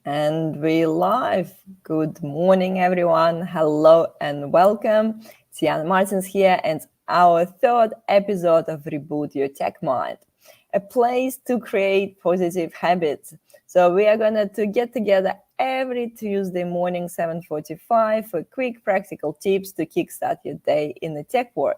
And we live. Good morning, everyone. Hello and welcome. Tiana Martins here, and our third episode of Reboot Your Tech Mind, a place to create positive habits. So we are gonna to get together every Tuesday morning, 7:45, for quick practical tips to kickstart your day in the tech world.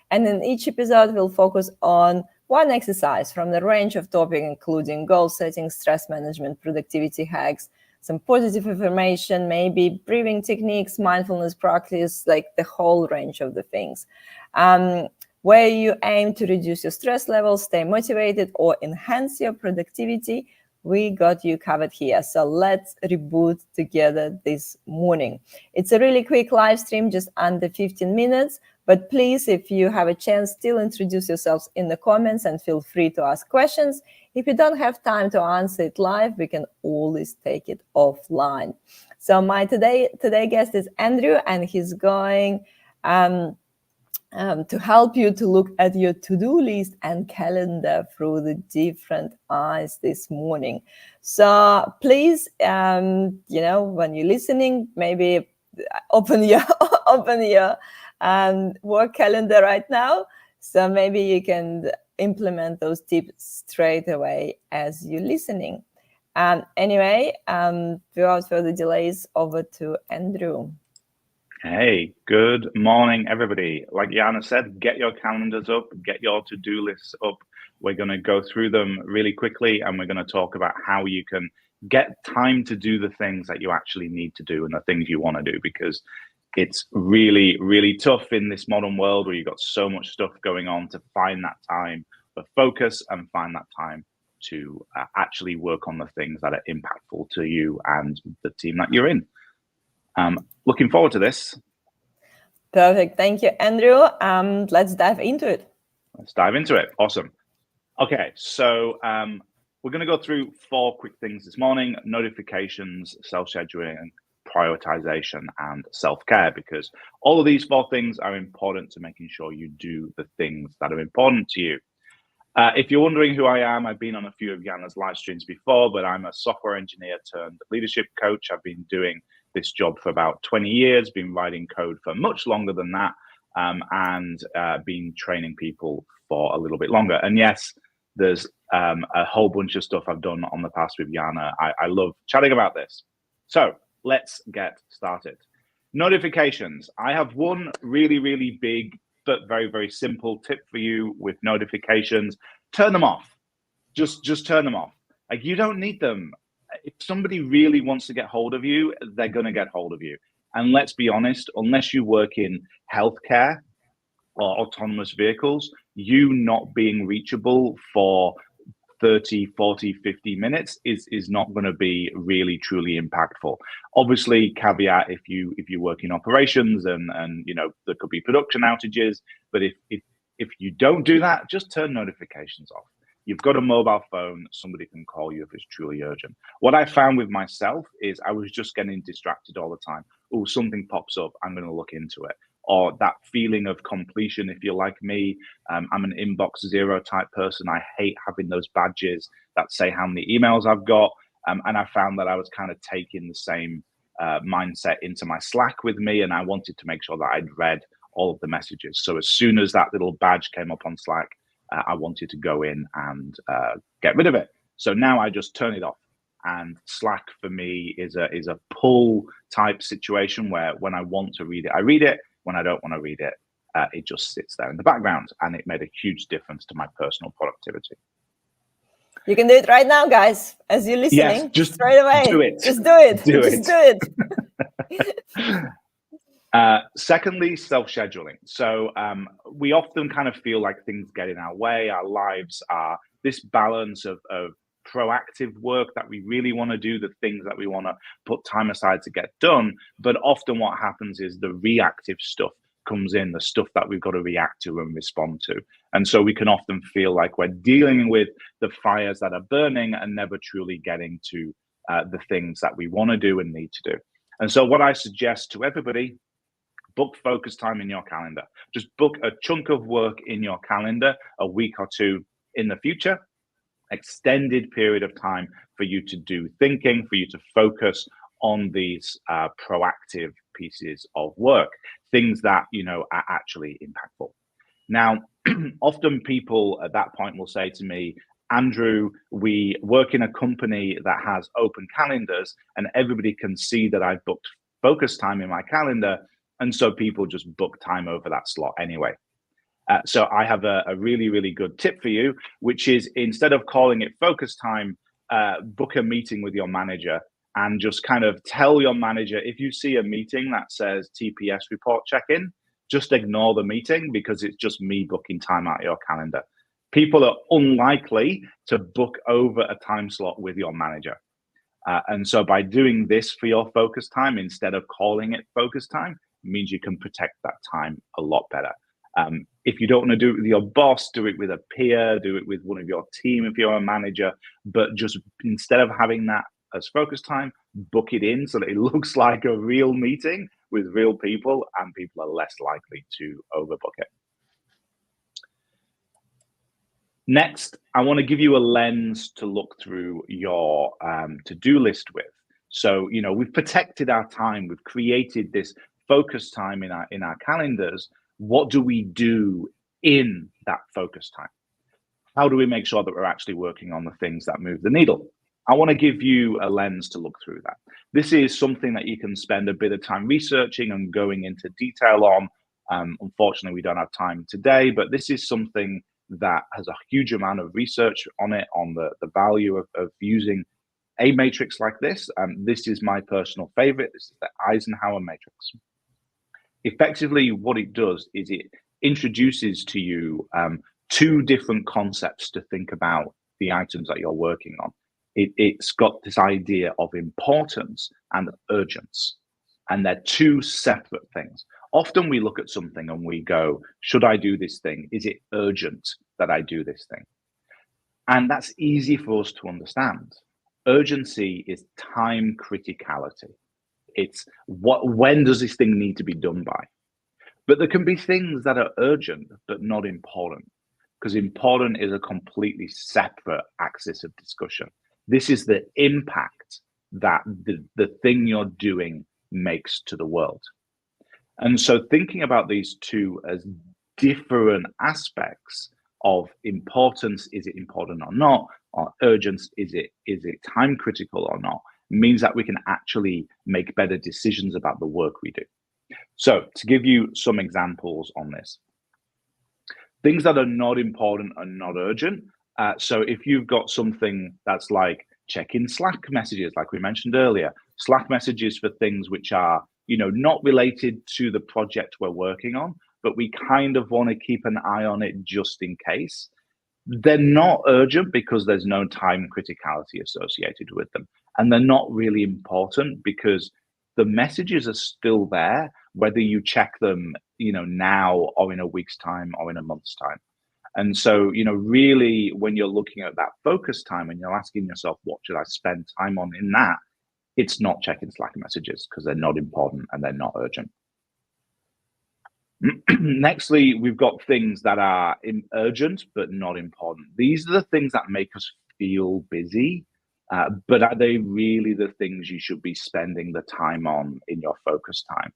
And in each episode, we'll focus on one exercise from the range of topics, including goal setting, stress management, productivity hacks, some positive affirmation, maybe breathing techniques, mindfulness practice, like the whole range of the things. Where you aim to reduce your stress levels, stay motivated, or enhance your productivity, we got you covered here. So let's reboot together this morning. It's a really quick live stream, just under 15 minutes. But please, if you have a chance, still introduce yourselves in the comments and feel free to ask questions. If you don't have time to answer it live, we can always take it offline. So my today guest is Andrew, and he's going to help you to look at your to-do list and calendar through the different eyes this morning. So please, when you're listening, maybe open your work calendar right now. So maybe you can implement those tips straight away as you're listening. Anyway, without further delays, over to Andrew. Hey, good morning, everybody. Like Jana said, get your calendars up, get your to-do lists up. We're going to go through them really quickly, and we're going to talk about how you can get time to do the things that you actually need to do and the things you want to do, because it's really, really tough in this modern world where you've got so much stuff going on to find that time for focus and find that time to actually work on the things that are impactful to you and the team that you're in. Looking forward to this. Perfect. Thank you, Andrew. Let's dive into it. Let's dive into it. Awesome. Okay, so we're going to go through 4 quick things this morning: notifications, self-scheduling, prioritization, and self-care, because all of these 4 things are important to making sure you do the things that are important to you. If you're wondering who I am, I've been on a few of Jana's live streams before, but I'm a software engineer turned leadership coach. I've been doing this job for about 20 years, been writing code for much longer than that, and been training people for a little bit longer. And yes, there's a whole bunch of stuff I've done on the past with Jana. I love chatting about this. So let's get started. Notifications. I have one really, really big but very, very simple tip for you with notifications. Turn them off. Just turn them off. Like, you don't need them. If somebody really wants to get hold of you, they're going to get hold of you. And let's be honest, unless you work in healthcare or autonomous vehicles, you not being reachable for 30, 40, 50 minutes is not going to be really truly impactful. Obviously, caveat if you work in operations and there could be production outages, but if you don't do that, just turn notifications off. You've got a mobile phone, somebody can call you if it's truly urgent. What I found with myself is I was just getting distracted all the time. Oh, something pops up, I'm going to look into it. Or that feeling of completion, if you're like me. I'm an inbox zero type person. I hate having those badges that say how many emails I've got. And I found that I was kind of taking the same mindset into my Slack with me, and I wanted to make sure that I'd read all of the messages. So as soon as that little badge came up on Slack, I wanted to go in and get rid of it. So now I just turn it off. And Slack for me is a pull type situation where when I want to read it, I read it. When I don't want to read it, it just sits there in the background. And it made a huge difference to my personal productivity. You can do it right now, guys, as you're listening. Yes, just straight away. Do it. Just do it. Do it. Secondly, self-scheduling. So we often kind of feel like things get in our way. Our lives are this balance of proactive work that we really want to do, the things that we want to put time aside to get done. But often what happens is the reactive stuff comes in, the stuff that we've got to react to and respond to. And so we can often feel like we're dealing with the fires that are burning and never truly getting to the things that we want to do and need to do. And so what I suggest to everybody, book focus time in your calendar. Just book a chunk of work in your calendar, a week or 2 in the future, extended period of time for you to do thinking, for you to focus on these proactive pieces of work, things that, are actually impactful. Now, often people at that point will say to me, Andrew, we work in a company that has open calendars and everybody can see that I've booked focus time in my calendar. And so people just book time over that slot anyway. So I have a really, really good tip for you, which is instead of calling it focus time, book a meeting with your manager and just kind of tell your manager, if you see a meeting that says TPS report check-in, just ignore the meeting because it's just me booking time out of your calendar. People are unlikely to book over a time slot with your manager. And so by doing this for your focus time, instead of calling it focus time, means you can protect that time a lot better. If you don't want to do it with your boss, do it with a peer, do it with one of your team if you're a manager, but just instead of having that as focus time, book it in so that it looks like a real meeting with real people and people are less likely to overbook it. Next, I want to give you a lens to look through your to-do list with. So, we've protected our time. We've created this focus time in our calendars. What do we do in that focus time? How do we make sure that we're actually working on the things that move the needle? I want to give you a lens to look through that. This is something that you can spend a bit of time researching and going into detail on. Unfortunately, we don't have time today, but this is something that has a huge amount of research on it, on the value of using a matrix like this. This is my personal favorite. This is the Eisenhower matrix. Effectively, what it does is it introduces to you two different concepts to think about the items that you're working on. It's got this idea of importance and urgence, and they're two separate things. Often we look at something and we go, should I do this thing? Is it urgent that I do this thing? And that's easy for us to understand. Urgency is time criticality. It's when does this thing need to be done by? But there can be things that are urgent but not important, because important is a completely separate axis of discussion. This is the impact that the thing you're doing makes to the world. And so thinking about these two as different aspects of importance, is it important or not, or urgence, is it time critical or not, means that we can actually make better decisions about the work we do. So to give you some examples on this, things that are not important are not urgent. So if you've got something that's like checking Slack messages, like we mentioned earlier, Slack messages for things which are, not related to the project we're working on, but we kind of want to keep an eye on it just in case. They're not urgent because there's no time criticality associated with them. And they're not really important because the messages are still there, whether you check them, now or in a week's time or in a month's time. And so, really, when you're looking at that focus time and you're asking yourself, what should I spend time on in that? It's not checking Slack messages because they're not important and they're not urgent. Nextly, we've got things that are urgent but not important. These are the things that make us feel busy, but are they really the things you should be spending the time on in your focus time?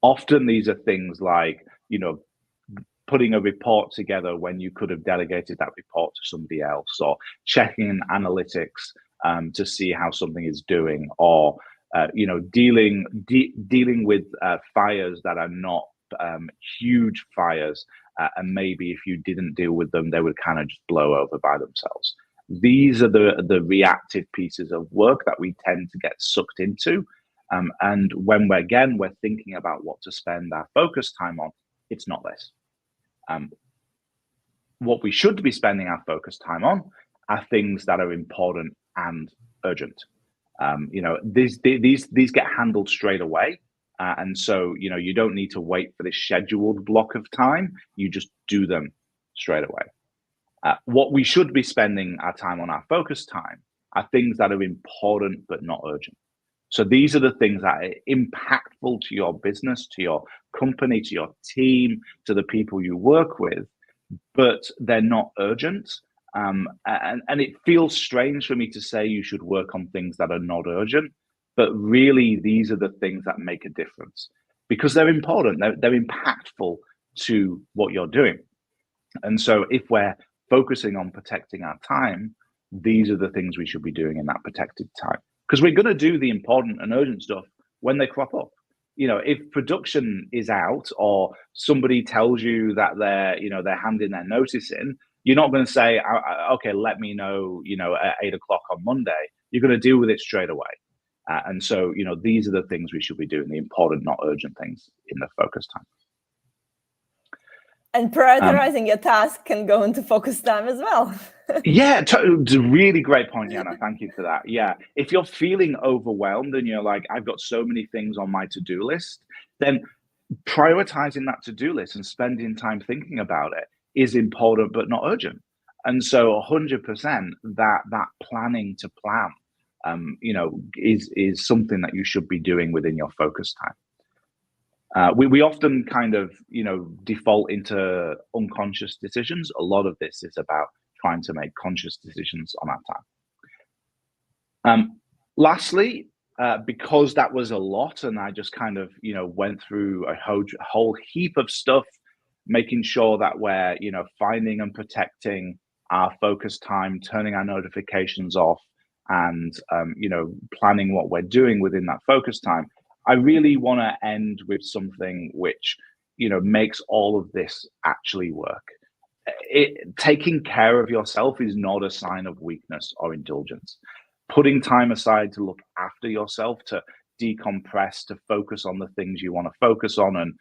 Often these are things like, putting a report together when you could have delegated that report to somebody else, or checking analytics to see how something is doing, or dealing with fires that are not huge fires, and maybe if you didn't deal with them, they would kind of just blow over by themselves. These are the reactive pieces of work that we tend to get sucked into, and when we're thinking about what to spend our focus time on, it's not this. What we should be spending our focus time on are things that are important and urgent. These get handled straight away. And so, you don't need to wait for this scheduled block of time. You just do them straight away. What we should be spending our time on, our focus time, are things that are important but not urgent. So these are the things that are impactful to your business, to your company, to your team, to the people you work with, but they're not urgent. And it feels strange for me to say you should work on things that are not urgent, but really these are the things that make a difference because they're important, they're impactful to what you're doing. And so if we're focusing on protecting our time, these are the things we should be doing in that protected time. Because we're going to do the important and urgent stuff when they crop up. If production is out or somebody tells you that they're handing their notice in, you're not going to say, okay, let me know, at 8 o'clock on Monday. You're going to deal with it straight away. And so, these are the things we should be doing, the important, not urgent things in the focus time. And prioritizing your task can go into focus time as well. Yeah, it's a really great point, Yana. Thank you for that. Yeah, if you're feeling overwhelmed and you're like, I've got so many things on my to-do list, then prioritizing that to-do list and spending time thinking about it is important but not urgent. And so 100% that planning to plan, is something that you should be doing within your focus time. We often kind of, default into unconscious decisions. A lot of this is about trying to make conscious decisions on our time. Lastly, because that was a lot and I just kind of, went through a whole heap of stuff, making sure that we're, finding and protecting our focus time, turning our notifications off, and, planning what we're doing within that focus time. I really want to end with something which, makes all of this actually work. Taking care of yourself is not a sign of weakness or indulgence. Putting time aside to look after yourself, to decompress, to focus on the things you want to focus on, and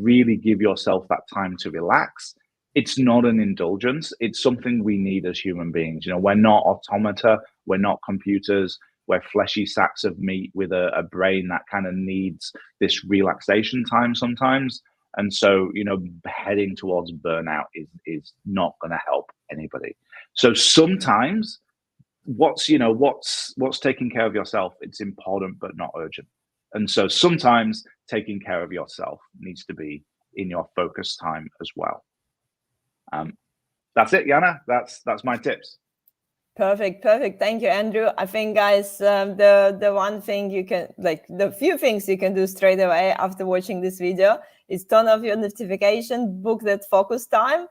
really give yourself that time to relax. It's not an indulgence. It's something we need as human beings. We're not automata. We're not computers. We're fleshy sacks of meat with a brain that kind of needs this relaxation time sometimes. And so, heading towards burnout is not going to help anybody. So sometimes what's taking care of yourself, it's important but not urgent. And so sometimes taking care of yourself needs to be in your focus time as well. That's it, Yana. That's my tips. Perfect. Thank you, Andrew. I think, guys, the one thing you can, the few things you can do straight away after watching this video is turn off your notification, book that focus time,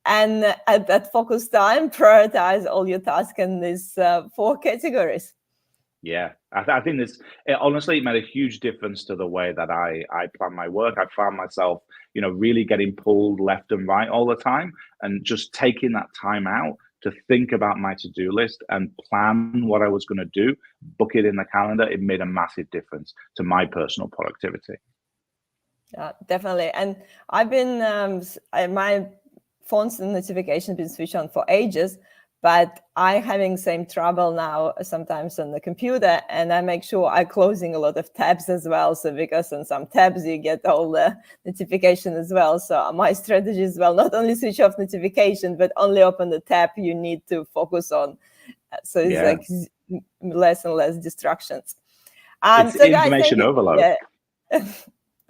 and at that focus time, prioritize all your tasks in these 4 categories. Yeah, I think honestly, it made a huge difference to the way that I plan my work. I found myself, really getting pulled left and right all the time, and just taking that time out to think about my to-do list and plan what I was going to do, book it in the calendar. It made a massive difference to my personal productivity. Yeah, definitely. And I've been, my phone's notification been switched on for ages, but I having same trouble now sometimes on the computer, and I make sure I'm closing a lot of tabs as well. So because on some tabs you get all the notification as well. So my strategy as well, not only switch off notification, but only open the tab you need to focus on. So it's like less and less distractions. It's so information guys, overload. Yeah.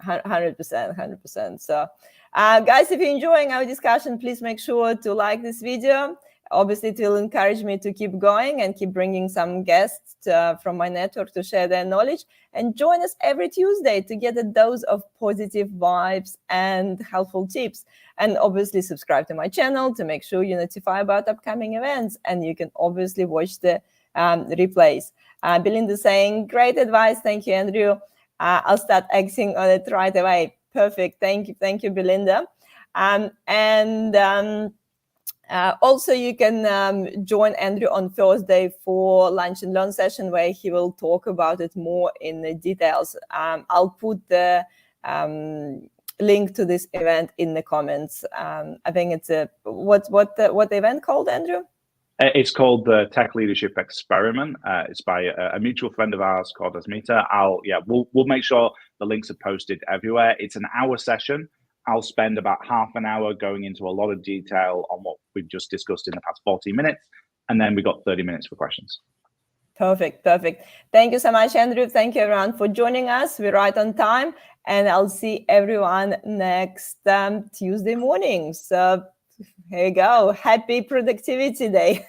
100%. So guys, if you're enjoying our discussion, please make sure to like this video. Obviously, it will encourage me to keep going and keep bringing some guests from my network to share their knowledge. And join us every Tuesday to get a dose of positive vibes and helpful tips. And obviously, subscribe to my channel to make sure you're notified about upcoming events. And you can obviously watch the replays. Belinda saying, great advice. Thank you, Andrew. I'll start acting on it right away. Perfect. Thank you, Belinda. Also, you can join Andrew on Thursday for lunch and learn session where he will talk about it more in the details. I'll put the link to this event in the comments. I think it's what the event called, Andrew? It's called the Tech Leadership Experiment. It's by a mutual friend of ours called Asmita. We'll make sure the links are posted everywhere. It's an hour session. I'll spend about half an hour going into a lot of detail on what we've just discussed in the past 40 minutes. And then we got 30 minutes for questions. Perfect. Thank you so much, Andrew. Thank you, everyone, for joining us. We're right on time. And I'll see everyone next Tuesday morning. So Here you go. Happy productivity day.